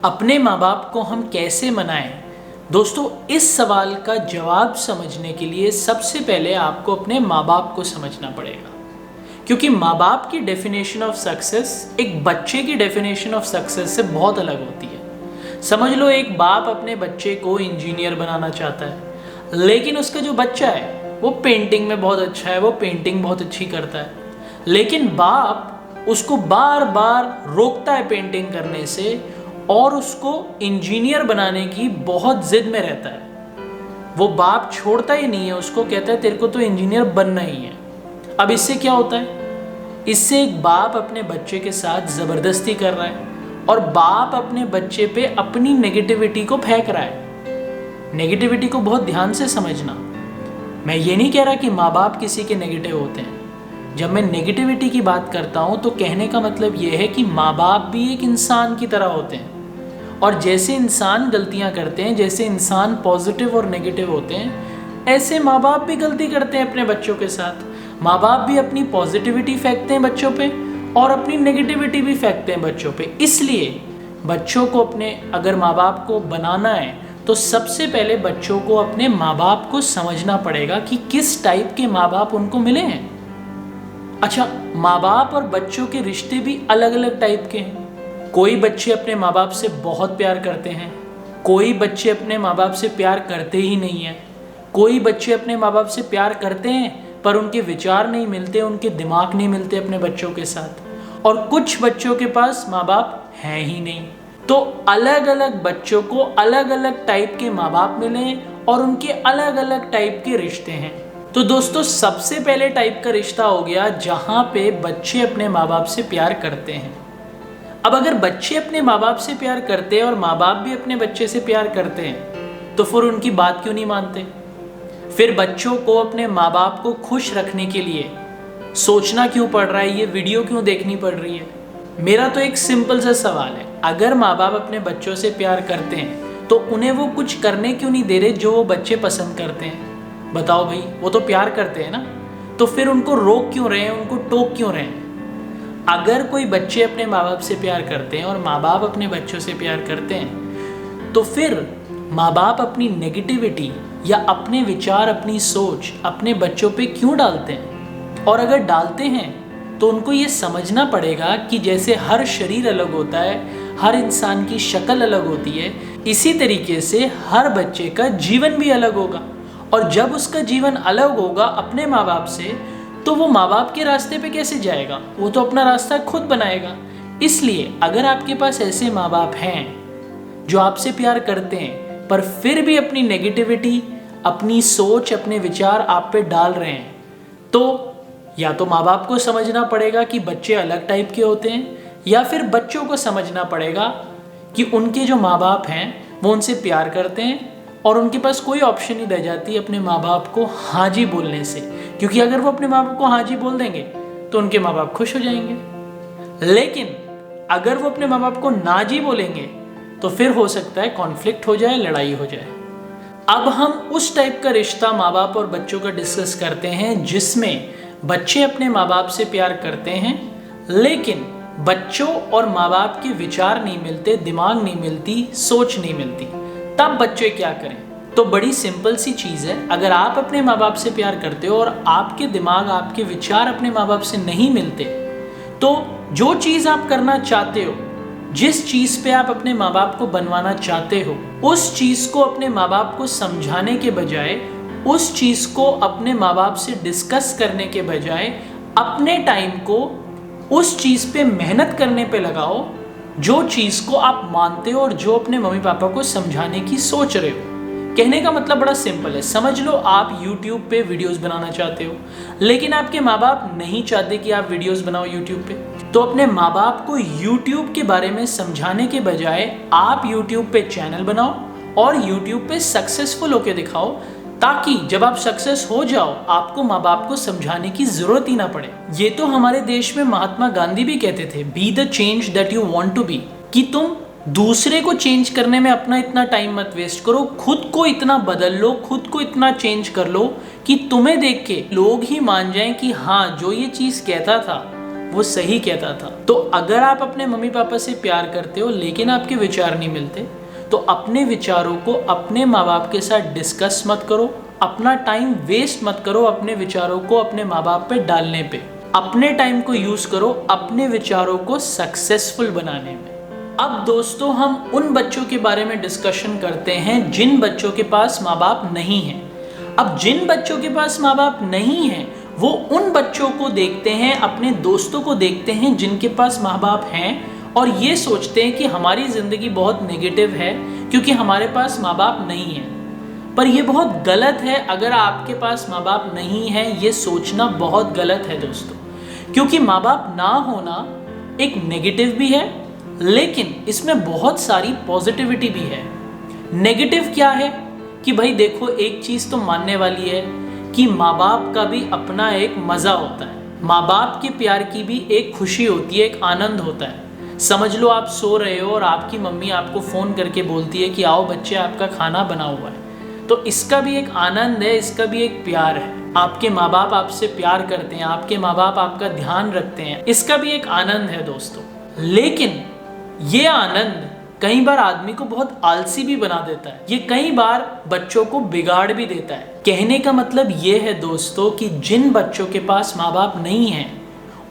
अपने माँ बाप को हम कैसे मनाएं? दोस्तों, इस सवाल का जवाब समझने के लिए सबसे पहले आपको अपने माँ बाप को समझना पड़ेगा, क्योंकि माँ बाप की डेफिनेशन ऑफ सक्सेस एक बच्चे की डेफिनेशन ऑफ सक्सेस से बहुत अलग होती है। समझ लो, एक बाप अपने बच्चे को इंजीनियर बनाना चाहता है, लेकिन उसका जो बच्चा है वो पेंटिंग में बहुत अच्छा है, वो पेंटिंग बहुत अच्छी करता है, लेकिन बाप उसको बार बार रोकता है पेंटिंग करने से और उसको इंजीनियर बनाने की बहुत जिद में रहता है। वो बाप छोड़ता ही नहीं है, उसको कहता है तेरे को तो इंजीनियर बनना ही है। अब इससे क्या होता है? इससे एक बाप अपने बच्चे के साथ ज़बरदस्ती कर रहा है और बाप अपने बच्चे पे अपनी नेगेटिविटी को फेंक रहा है। नेगेटिविटी को बहुत ध्यान से समझना। मैं ये नहीं कह रहा कि माँ बाप किसी के नेगेटिव होते हैं। जब मैं नेगेटिविटी की बात करता हूँ तो कहने का मतलब ये है कि माँ बाप भी एक इंसान की तरह होते हैं, और जैसे इंसान गलतियाँ करते हैं, जैसे इंसान पॉजिटिव और नेगेटिव होते हैं, ऐसे माँ बाप भी गलती करते हैं अपने बच्चों के साथ। माँ बाप भी अपनी पॉजिटिविटी फेंकते हैं बच्चों पे और अपनी नेगेटिविटी भी फेंकते हैं बच्चों पे। इसलिए बच्चों को अपने अगर माँ बाप को बनाना है तो सबसे पहले बच्चों को अपने माँ बाप को समझना पड़ेगा कि किस टाइप के माँ बाप उनको मिले हैं। अच्छा, माँ बाप और बच्चों के रिश्ते भी अलग अलग टाइप के हैं। कोई बच्चे अपने माँ बाप से बहुत प्यार करते हैं, कोई बच्चे अपने माँ बाप से प्यार करते ही नहीं हैं। कोई बच्चे अपने माँ बाप से प्यार करते हैं पर उनके विचार नहीं मिलते, उनके दिमाग नहीं मिलते अपने बच्चों के साथ, और कुछ बच्चों के पास माँ बाप हैं ही नहीं। तो अलग अलग बच्चों को अलग अलग टाइप के माँ बाप मिले हैं और उनके अलग अलग टाइप के रिश्ते हैं। तो दोस्तों, सबसे पहले टाइप का रिश्ता हो गया जहाँ पे बच्चे अपने माँ बाप से प्यार करते हैं। अब अगर बच्चे अपने माँ बाप से प्यार करते हैं और माँ बाप भी अपने बच्चे से प्यार करते हैं तो फिर उनकी बात क्यों नहीं मानते? फिर बच्चों को अपने माँ बाप को खुश रखने के लिए सोचना क्यों पड़ रहा है, ये वीडियो क्यों देखनी पड़ रही है? मेरा तो एक सिंपल सा सवाल है, अगर माँ बाप अपने बच्चों से प्यार करते हैं तो उन्हें वो कुछ करने क्यों नहीं दे रहे जो वो बच्चे पसंद करते हैं? बताओ भाई, वो तो प्यार करते हैं ना, तो फिर उनको रोक क्यों रहे हैं, उनको टोक क्यों रहे हैं? अगर कोई बच्चे अपने माँ बाप से प्यार करते हैं और माँ बाप अपने बच्चों से प्यार करते हैं तो फिर माँ बाप अपनी नेगेटिविटी या अपने विचार, अपनी सोच अपने बच्चों पे क्यों डालते हैं? और अगर डालते हैं तो उनको ये समझना पड़ेगा कि जैसे हर शरीर अलग होता है, हर इंसान की शक्ल अलग होती है, इसी तरीके से हर बच्चे का जीवन भी अलग होगा, और जब उसका जीवन अलग होगा अपने माँ बाप से तो वो माँ बाप के रास्ते पे कैसे जाएगा? वो तो अपना रास्ता खुद बनाएगा। इसलिए अगर आपके पास ऐसे माँ बाप हैं जो आपसे प्यार करते हैं पर फिर भी अपनी नेगेटिविटी, अपनी सोच, अपने विचार आप पे डाल रहे हैं, तो या तो माँ बाप को समझना पड़ेगा कि बच्चे अलग टाइप के होते हैं, या फिर बच्चों को समझना पड़ेगा कि उनके जो माँ बाप हैं वो उनसे प्यार करते हैं और उनके पास कोई ऑप्शन नहीं रह जाती अपने माँ बाप को हाँ जी बोलने से, क्योंकि अगर वो अपने माँ बाप को हाँ जी बोल देंगे तो उनके माँ बाप खुश हो जाएंगे। लेकिन अगर वो अपने माँ बाप को ना जी बोलेंगे तो फिर हो सकता है कॉन्फ्लिक्ट हो जाए, लड़ाई हो जाए। अब हम उस टाइप का रिश्ता माँ बाप और बच्चों का डिस्कस करते हैं जिसमें बच्चे अपने माँ बाप से प्यार करते हैं लेकिन बच्चों और माँ बाप के विचार नहीं मिलते, दिमाग नहीं मिलती, सोच नहीं मिलती। तब बच्चे क्या करें? तो बड़ी सिंपल सी चीज़ है, अगर आप अपने माँ बाप से प्यार करते हो और आपके दिमाग, आपके विचार अपने माँ बाप से नहीं मिलते, तो जो चीज़ आप करना चाहते हो, जिस चीज़ पे आप अपने माँ बाप को बनवाना चाहते हो, उस चीज़ को अपने माँ बाप को समझाने के बजाय, उस चीज़ को अपने माँ बाप से डिस्कस करने के बजाय अपने टाइम को उस चीज़ पे मेहनत करने पे लगाओ जो चीज़ को आप मानते हो और जो अपने मम्मी पापा को समझाने की सोच रहे हो। कहने का मतलब बड़ा सिंपल है। समझ लो, आप YouTube पे वीडियोस बनाना चाहते हो लेकिन आपके माँ बाप नहीं चाहते कि आप वीडियोस बनाओ YouTube पे, तो अपने माँ बाप को YouTube के बारे में समझाने के बजाय आप YouTube पे चैनल बनाओ और YouTube पे सक्सेसफुल होके दिखाओ, ताकि जब आप सक्सेस हो जाओ आपको माँ बाप को समझाने की जरूरत ही ना पड़े। ये तो हमारे देश में महात्मा गांधी भी कहते थे, be the change that you want to be, कि तुम दूसरे को चेंज करने में अपना इतना टाइम मत वेस्ट करो, खुद को इतना बदल लो, खुद को इतना चेंज कर लो कि तुम्हें देख के लोग ही मान जाएं कि हाँ, जो ये चीज़ कहता था वो सही कहता था। तो अगर आप अपने मम्मी पापा से प्यार करते हो लेकिन आपके विचार नहीं मिलते, तो अपने विचारों को अपने माँ बाप के साथ डिस्कस मत करो, अपना टाइम वेस्ट मत करो अपने विचारों को अपने माँ बाप पे डालने पे। अपने टाइम को यूज करो अपने विचारों को सक्सेसफुल बनाने में। अब दोस्तों हम उन बच्चों के बारे में डिस्कशन करते हैं जिन बच्चों के पास माँ बाप नहीं हैं। अब जिन बच्चों के पास माँ बाप नहीं हैं, वो उन बच्चों को देखते हैं, अपने दोस्तों को देखते हैं जिनके पास माँ बाप हैं, और ये सोचते हैं कि हमारी ज़िंदगी बहुत नेगेटिव है क्योंकि हमारे पास माँ बाप नहीं है। पर यह बहुत गलत है। अगर आपके पास माँ बाप नहीं है, ये सोचना बहुत गलत है दोस्तों, क्योंकि माँ बाप ना होना एक नेगेटिव भी है, लेकिन इसमें बहुत सारी पॉजिटिविटी भी है। नेगेटिव क्या है कि भाई देखो, एक चीज़ तो मानने वाली है कि माँ बाप का भी अपना एक मज़ा होता है, माँ बाप के प्यार की भी एक खुशी होती है, एक आनंद होता है। समझ लो आप सो रहे हो और आपकी मम्मी आपको फ़ोन करके बोलती है कि आओ बच्चे आपका खाना बना हुआ है, तो इसका भी एक आनंद है, इसका भी एक प्यार है। आपके माँ बाप आपसे प्यार करते हैं, आपके माँ बाप आपका ध्यान रखते हैं, इसका भी एक आनंद है दोस्तों। लेकिन ये आनंद कई बार आदमी को बहुत आलसी भी बना देता है, ये कई बार बच्चों को बिगाड़ भी देता है। कहने का मतलब ये है दोस्तों कि जिन बच्चों के पास माँ बाप नहीं हैं,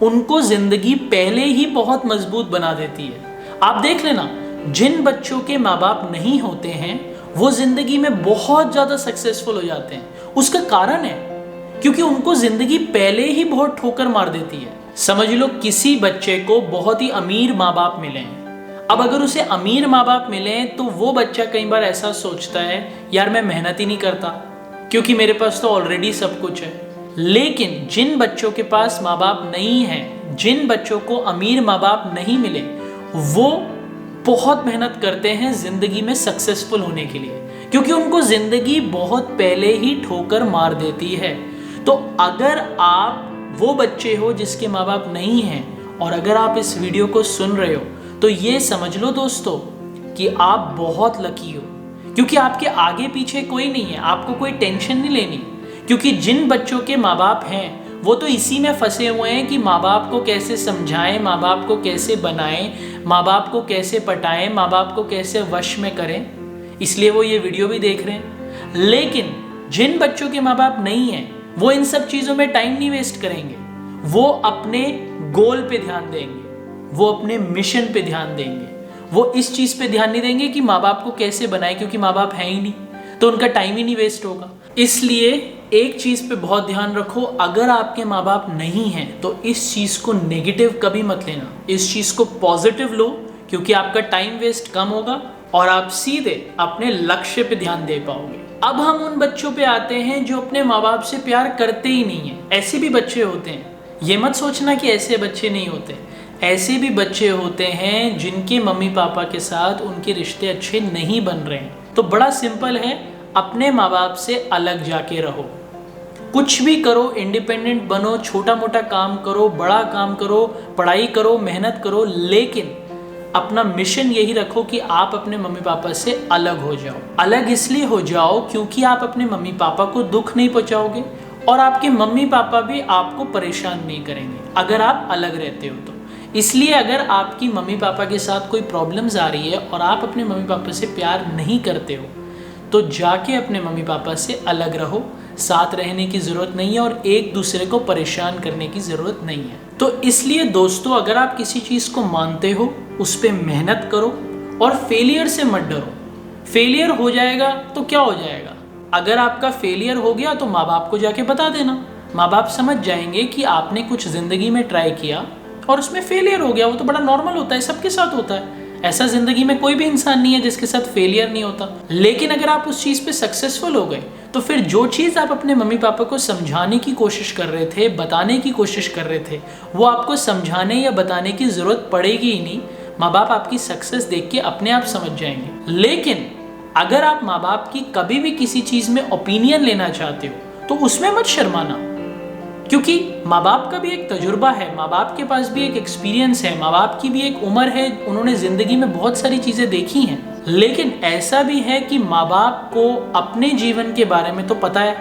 उनको जिंदगी पहले ही बहुत मजबूत बना देती है। आप देख लेना, जिन बच्चों के माँ बाप नहीं होते हैं वो जिंदगी में बहुत ज्यादा सक्सेसफुल हो जाते हैं। उसका कारण है क्योंकि उनको जिंदगी पहले ही बहुत ठोकर मार देती है। समझ लो किसी बच्चे को बहुत ही अमीर माँ बाप मिले हैं, अब अगर उसे अमीर माँ बाप मिले तो वो बच्चा कई बार ऐसा सोचता है, यार मैं मेहनत ही नहीं करता क्योंकि मेरे पास तो ऑलरेडी सब कुछ है। लेकिन जिन बच्चों के पास माँ बाप नहीं है, जिन बच्चों को अमीर माँ बाप नहीं मिले, वो बहुत मेहनत करते हैं जिंदगी में सक्सेसफुल होने के लिए, क्योंकि उनको जिंदगी बहुत पहले ही ठोकर मार देती है। तो अगर आप वो बच्चे हो जिसके माँ बाप नहीं हैं और अगर आप इस वीडियो को सुन रहे हो, तो ये समझ लो दोस्तों कि आप बहुत लकी हो, क्योंकि आपके आगे पीछे कोई नहीं है, आपको कोई टेंशन नहीं लेनी। क्योंकि जिन बच्चों के माँ बाप हैं वो तो इसी में फंसे हुए हैं कि माँ बाप को कैसे समझाएं, माँ बाप को कैसे बनाएं, माँ बाप को कैसे पटाएं, माँ बाप को कैसे वश में करें, इसलिए वो ये वीडियो भी देख रहे हैं। लेकिन जिन बच्चों के माँ बाप नहीं हैं, वो इन सब चीज़ों में टाइम नहीं वेस्ट करेंगे, वो अपने गोल पे ध्यान देंगे, वो अपने मिशन पे ध्यान देंगे, वो इस चीज़ पे ध्यान नहीं देंगे कि माँ बाप को कैसे बनाए, क्योंकि माँ बाप है ही नहीं, तो उनका टाइम ही नहीं वेस्ट होगा। इसलिए एक चीज़ पे बहुत ध्यान रखो, अगर आपके माँ बाप नहीं हैं तो इस चीज़ को नेगेटिव कभी मत लेना, इस चीज़ को पॉजिटिव लो, क्योंकि आपका टाइम वेस्ट कम होगा और आप सीधे अपने लक्ष्य पे ध्यान दे पाओगे। अब हम उन बच्चों पे आते हैं जो अपने माँ बाप से प्यार करते ही नहीं है। ऐसे भी बच्चे होते हैं, ये मत सोचना कि ऐसे बच्चे नहीं होते, ऐसे भी बच्चे होते हैं जिनके मम्मी पापा के साथ उनके रिश्ते अच्छे नहीं बन रहे हैं। तो बड़ा सिंपल है, अपने माँ बाप से अलग जाके रहो, कुछ भी करो, इंडिपेंडेंट बनो, छोटा मोटा काम करो, बड़ा काम करो, पढ़ाई करो, मेहनत करो, लेकिन अपना मिशन यही रखो कि आप अपने मम्मी पापा से अलग हो जाओ। अलग इसलिए हो जाओ क्योंकि आप अपने मम्मी पापा को दुख नहीं पहुंचाओगे और आपके मम्मी पापा भी आपको परेशान नहीं करेंगे अगर आप अलग रहते हो तो। इसलिए अगर आपकी मम्मी पापा के साथ कोई प्रॉब्लम्स आ रही है और आप अपने मम्मी पापा से प्यार नहीं करते हो, तो जाके अपने मम्मी पापा से अलग रहो। साथ रहने की ज़रूरत नहीं है और एक दूसरे को परेशान करने की ज़रूरत नहीं है। तो इसलिए दोस्तों, अगर आप किसी चीज़ को मानते हो उस पर मेहनत करो और फेलियर से मत डरो। फेलियर हो जाएगा तो क्या हो जाएगा, अगर आपका फेलियर हो गया तो माँ बाप को जाके बता देना, माँ बाप समझ जाएंगे कि आपने कुछ ज़िंदगी में ट्राई किया और उसमें फेलियर हो गया। वो तो बड़ा नॉर्मल होता है, सबके साथ होता है, ऐसा ज़िंदगी में कोई भी इंसान नहीं है जिसके साथ फेलियर नहीं होता। लेकिन अगर आप उस चीज़ पे सक्सेसफुल हो गए तो फिर जो चीज़ आप अपने मम्मी पापा को समझाने की कोशिश कर रहे थे, बताने की कोशिश कर रहे थे, वो आपको समझाने या बताने की ज़रूरत पड़ेगी ही नहीं। माँ बाप आपकी सक्सेस देख के अपने आप समझ जाएंगे। लेकिन अगर आप माँ बाप की कभी भी किसी चीज़ में ओपिनियन लेना चाहते हो तो उसमें मत शर्माना, क्योंकि माँ बाप का भी एक तजुर्बा है, माँ बाप के पास भी एक एक्सपीरियंस है, माँ बाप की भी एक उम्र है, उन्होंने ज़िंदगी में बहुत सारी चीज़ें देखी हैं। लेकिन ऐसा भी है कि माँ बाप को अपने जीवन के बारे में तो पता है,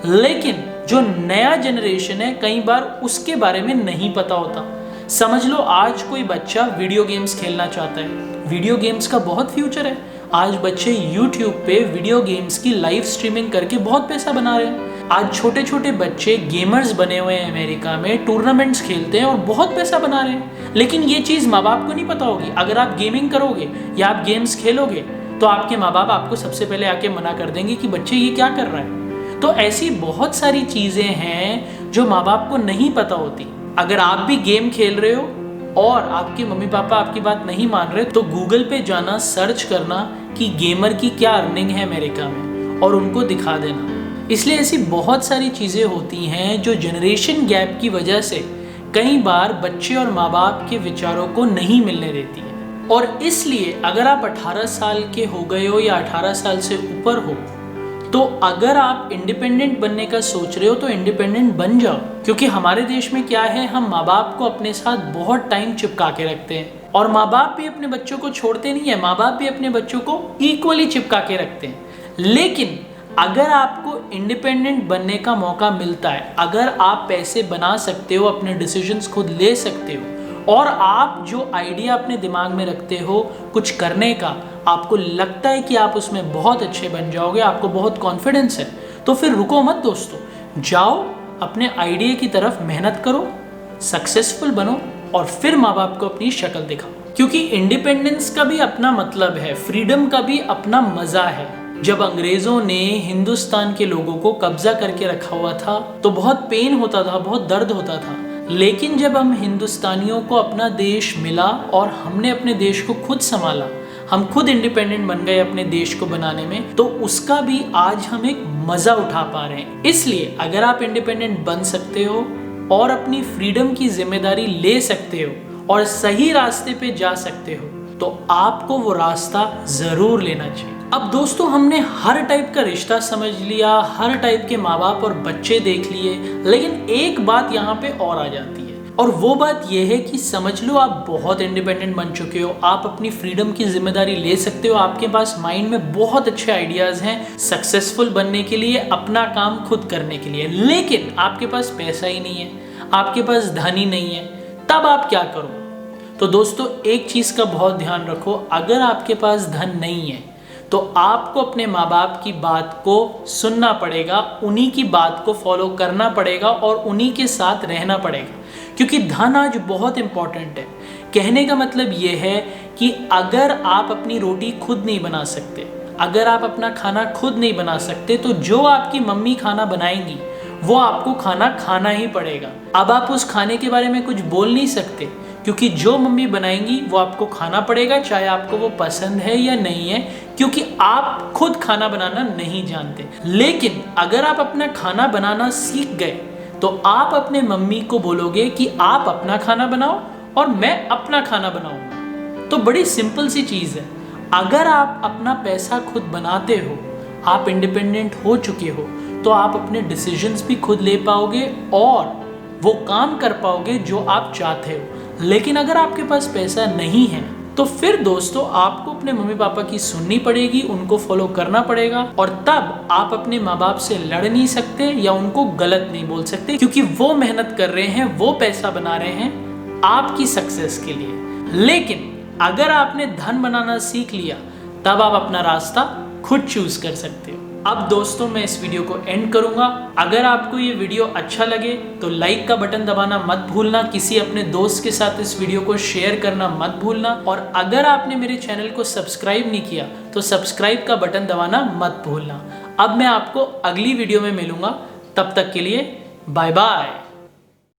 लेकिन जो नया जनरेशन है कई बार उसके बारे में नहीं पता होता। समझ लो आज कोई बच्चा वीडियो गेम्स खेलना चाहता है, वीडियो गेम्स का बहुत फ्यूचर है। आज बच्चे YouTube पे वीडियो गेम्स की लाइव स्ट्रीमिंग करके बहुत पैसा बना रहे हैं। आज छोटे छोटे बच्चे गेमर्स बने हुए हैं, अमेरिका में टूर्नामेंट्स खेलते हैं और बहुत पैसा बना रहे हैं। लेकिन ये चीज़ माँ बाप को नहीं पता होगी। अगर आप गेमिंग करोगे या आप गेम्स खेलोगे तो आपके माँ बाप आपको सबसे पहले आके मना कर देंगे कि बच्चे ये क्या कर रहा है। तो ऐसी बहुत सारी चीज़ें हैं जो माँ बाप को नहीं पता होती। अगर आप भी गेम खेल रहे हो और आपके मम्मी पापा आपकी बात नहीं मान रहे तो गूगल पे जाना, सर्च करना कि गेमर की क्या अर्निंग है अमेरिका में और उनको दिखा देना। इसलिए ऐसी बहुत सारी चीज़ें होती हैं जो जनरेशन गैप की वजह से कई बार बच्चे और माँ बाप के विचारों को नहीं मिलने देती है। और इसलिए अगर आप 18 साल के हो गए हो या 18 साल से ऊपर हो तो अगर आप इंडिपेंडेंट बनने का सोच रहे हो तो इंडिपेंडेंट बन जाओ। क्योंकि हमारे देश में क्या है, हम माँ बाप को अपने साथ बहुत टाइम चिपका के रखते हैं और माँ बाप भी अपने बच्चों को छोड़ते नहीं है, माँ बाप भी अपने बच्चों को इक्वली चिपका के रखते हैं। लेकिन अगर आपको इंडिपेंडेंट बनने का मौका मिलता है, अगर आप पैसे बना सकते हो, अपने डिसीजंस खुद ले सकते हो और आप जो आइडिया अपने दिमाग में रखते हो कुछ करने का, आपको लगता है कि आप उसमें बहुत अच्छे बन जाओगे, आपको बहुत कॉन्फिडेंस है, तो फिर रुको मत दोस्तों, जाओ अपने आइडिया की तरफ मेहनत करो, सक्सेसफुल बनो और फिर माँ बाप को अपनी शक्ल दिखाओ। क्योंकि इंडिपेंडेंस का भी अपना मतलब है, फ्रीडम का भी अपना मजा है। जब अंग्रेजों ने हिंदुस्तान के लोगों को कब्जा करके रखा हुआ था तो बहुत पेन होता था, बहुत दर्द होता था। लेकिन जब हम हिंदुस्तानियों को अपना देश मिला और हमने अपने देश को खुद संभाला, हम खुद इंडिपेंडेंट बन गए अपने देश को बनाने में, तो उसका भी आज हम एक मजा उठा पा रहे हैं। इसलिए अगर आप इंडिपेंडेंट बन सकते हो और अपनी फ्रीडम की जिम्मेदारी ले सकते हो और सही रास्ते पे जा सकते हो तो आपको वो रास्ता जरूर लेना चाहिए। अब दोस्तों, हमने हर टाइप का रिश्ता समझ लिया, हर टाइप के माँ बाप और बच्चे देख लिए, लेकिन एक बात यहाँ पे और आ जाती है और वो बात ये है कि समझ लो आप बहुत इंडिपेंडेंट बन चुके हो, आप अपनी फ्रीडम की जिम्मेदारी ले सकते हो, आपके पास माइंड में बहुत अच्छे आइडियाज हैं सक्सेसफुल बनने के लिए, अपना काम खुद करने के लिए, लेकिन आपके पास पैसा ही नहीं है, आपके पास धन ही नहीं है, तब आप क्या करो? तो दोस्तों, एक चीज का बहुत ध्यान रखो, अगर आपके पास धन नहीं है तो आपको अपने माँ बाप की बात को सुनना पड़ेगा, उन्हीं की बात को फॉलो करना पड़ेगा और उन्हीं के साथ रहना पड़ेगा। क्योंकि धन आज बहुत इंपॉर्टेंट है। कहने का मतलब ये है कि अगर आप अपनी रोटी खुद नहीं बना सकते, अगर आप अपना खाना खुद नहीं बना सकते, तो जो आपकी मम्मी खाना बनाएंगी वो आपको खाना खाना ही पड़ेगा। अब आप उस खाने के बारे में कुछ बोल नहीं सकते, क्योंकि जो मम्मी बनाएंगी वो आपको खाना पड़ेगा, चाहे आपको वो पसंद है या नहीं है, क्योंकि आप खुद खाना बनाना नहीं जानते। लेकिन अगर आप अपना खाना बनाना सीख गए तो आप अपने मम्मी को बोलोगे कि आप अपना खाना बनाओ और मैं अपना खाना बनाऊंगा। तो बड़ी सिंपल सी चीज़ है, अगर आप अपना पैसा खुद बनाते हो, आप इंडिपेंडेंट हो चुके हो, तो आप अपने डिसीजंस भी खुद ले पाओगे और वो काम कर पाओगे जो आप चाहते हो। लेकिन अगर आपके पास पैसा नहीं है तो फिर दोस्तों आपको अपने मम्मी पापा की सुननी पड़ेगी, उनको फॉलो करना पड़ेगा और तब आप अपने माँ बाप से लड़ नहीं सकते या उनको गलत नहीं बोल सकते, क्योंकि वो मेहनत कर रहे हैं, वो पैसा बना रहे हैं आपकी सक्सेस के लिए। लेकिन अगर आपने धन बनाना सीख लिया तब आप अपना रास्ता खुद चूज कर सकते हो। अब दोस्तों, मैं इस वीडियो को एंड करूंगा। अगर आपको ये वीडियो अच्छा लगे तो लाइक का बटन दबाना मत भूलना, किसी अपने दोस्त के साथ इस वीडियो को शेयर करना मत भूलना और अगर आपने मेरे चैनल को सब्सक्राइब नहीं किया तो सब्सक्राइब का बटन दबाना मत भूलना। अब मैं आपको अगली वीडियो में मिलूंगा, तब तक के लिए बाय बाय।